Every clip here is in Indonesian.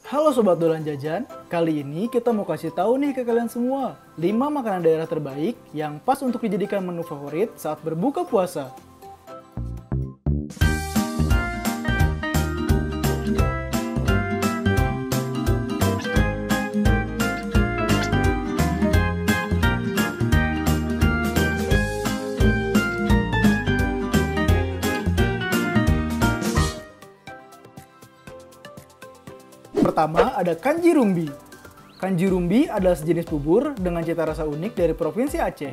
Halo Sobat Dolan Jajan, kali ini kita mau kasih tahu nih ke kalian semua 5 makanan daerah terbaik yang pas untuk dijadikan menu favorit saat berbuka puasa. Pertama ada kanji rumbi. Kanji rumbi adalah sejenis bubur dengan cita rasa unik dari Provinsi Aceh.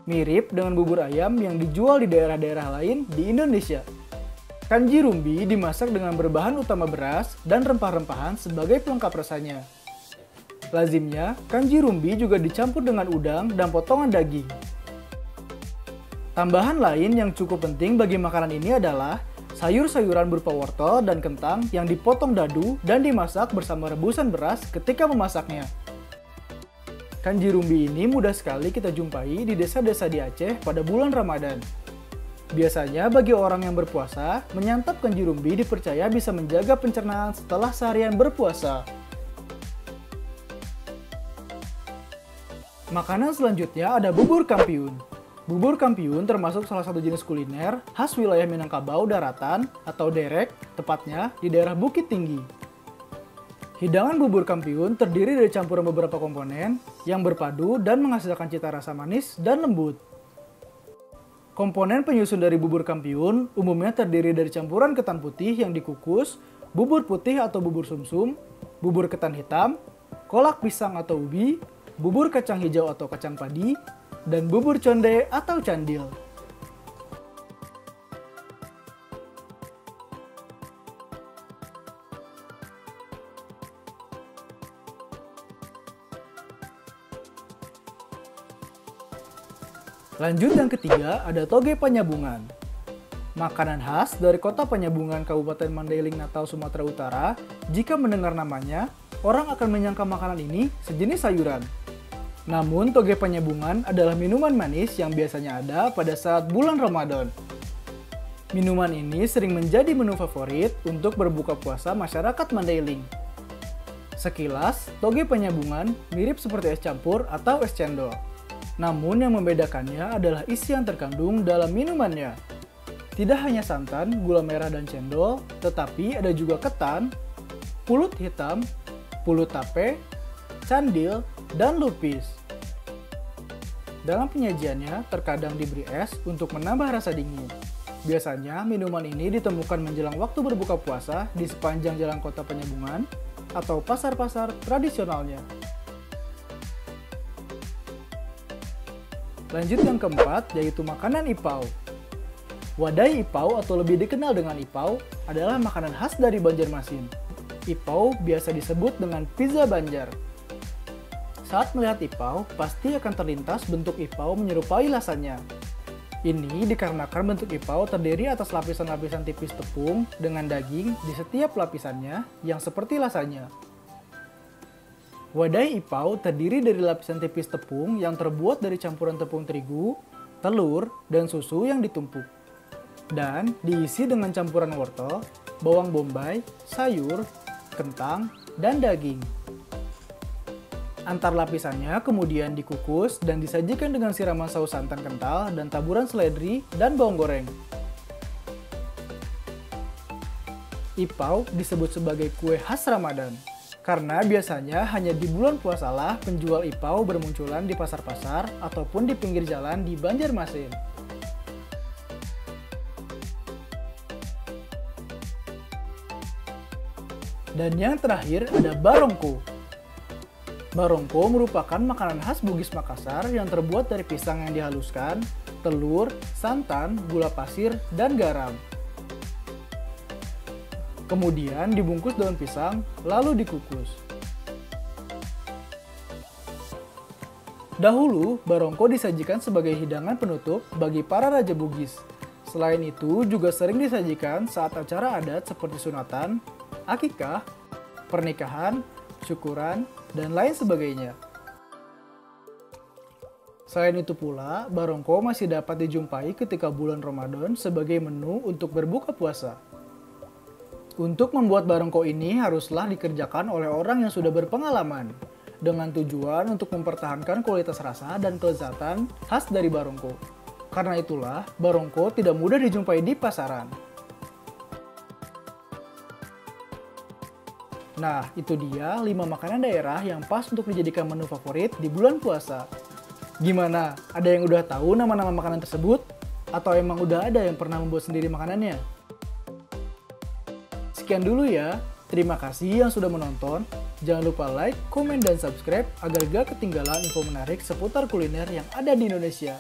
Mirip dengan bubur ayam yang dijual di daerah-daerah lain di Indonesia. Kanji rumbi dimasak dengan berbahan utama beras dan rempah-rempahan sebagai pelengkap rasanya. Lazimnya, kanji rumbi juga dicampur dengan udang dan potongan daging. Tambahan lain yang cukup penting bagi makanan ini adalah sayur-sayuran berupa wortel dan kentang yang dipotong dadu dan dimasak bersama rebusan beras ketika memasaknya. Kanji rumbi ini mudah sekali kita jumpai di desa-desa di Aceh pada bulan Ramadan. Biasanya bagi orang yang berpuasa, menyantap kanji rumbi dipercaya bisa menjaga pencernaan setelah seharian berpuasa. Makanan selanjutnya ada bubur kampiun. Bubur kampiun termasuk salah satu jenis kuliner khas wilayah Minangkabau Daratan atau Derek, tepatnya di daerah Bukit Tinggi. Hidangan bubur kampiun terdiri dari campuran beberapa komponen yang berpadu dan menghasilkan cita rasa manis dan lembut. Komponen penyusun dari bubur kampiun umumnya terdiri dari campuran ketan putih yang dikukus, bubur putih atau bubur sumsum, bubur ketan hitam, kolak pisang atau ubi, bubur kacang hijau atau kacang padi, dan bubur conde atau candil. Lanjut yang ketiga ada toge Panyabungan. Makanan khas dari kota Panyabungan, Kabupaten Mandailing, Natal, Sumatera Utara. Jika mendengar namanya, orang akan menyangka makanan ini sejenis sayuran. Namun, toge Panyabungan adalah minuman manis yang biasanya ada pada saat bulan Ramadan. Minuman ini sering menjadi menu favorit untuk berbuka puasa masyarakat Mandailing. Sekilas, toge Panyabungan mirip seperti es campur atau es cendol. Namun yang membedakannya adalah isi yang terkandung dalam minumannya. Tidak hanya santan, gula merah, dan cendol, tetapi ada juga ketan, pulut hitam, pulut tape, candil, dan lupis. Dalam penyajiannya terkadang diberi es untuk menambah rasa dingin. Biasanya minuman ini ditemukan menjelang waktu berbuka puasa di sepanjang jalan kota Panyabungan atau pasar-pasar tradisionalnya. Lanjut yang keempat yaitu makanan ipau. Wadai ipau atau lebih dikenal dengan ipau adalah makanan khas dari Banjarmasin. Ipau biasa disebut dengan pizza Banjar. Saat melihat ipau, pasti akan terlintas bentuk ipau menyerupai lasanya. Ini dikarenakan bentuk ipau terdiri atas lapisan-lapisan tipis tepung dengan daging di setiap lapisannya yang seperti lasanya. Wadai ipau terdiri dari lapisan tipis tepung yang terbuat dari campuran tepung terigu, telur, dan susu yang ditumpuk. Dan diisi dengan campuran wortel, bawang bombay, sayur, kentang, dan daging. Antar lapisannya kemudian dikukus dan disajikan dengan siraman saus santan kental dan taburan seledri dan bawang goreng. Ipau disebut sebagai kue khas Ramadan karena biasanya hanya di bulan puasalah penjual ipau bermunculan di pasar-pasar ataupun di pinggir jalan di Banjarmasin. Dan yang terakhir ada barongko. Barongko merupakan makanan khas Bugis Makassar yang terbuat dari pisang yang dihaluskan, telur, santan, gula pasir, dan garam. Kemudian dibungkus daun pisang, lalu dikukus. Dahulu, barongko disajikan sebagai hidangan penutup bagi para raja Bugis. Selain itu, juga sering disajikan saat acara adat seperti sunatan, akikah, pernikahan, syukuran, dan lain sebagainya. Selain itu pula, barongko masih dapat dijumpai ketika bulan Ramadan sebagai menu untuk berbuka puasa. Untuk membuat barongko ini haruslah dikerjakan oleh orang yang sudah berpengalaman, dengan tujuan untuk mempertahankan kualitas rasa dan kelezatan khas dari barongko. Karena itulah, barongko tidak mudah dijumpai di pasaran. Nah, itu dia 5 makanan daerah yang pas untuk dijadikan menu favorit di bulan puasa. Gimana? Ada yang udah tahu nama-nama makanan tersebut? Atau emang udah ada yang pernah membuat sendiri makanannya? Sekian dulu ya. Terima kasih yang sudah menonton. Jangan lupa like, komen, dan subscribe agar gak ketinggalan info menarik seputar kuliner yang ada di Indonesia.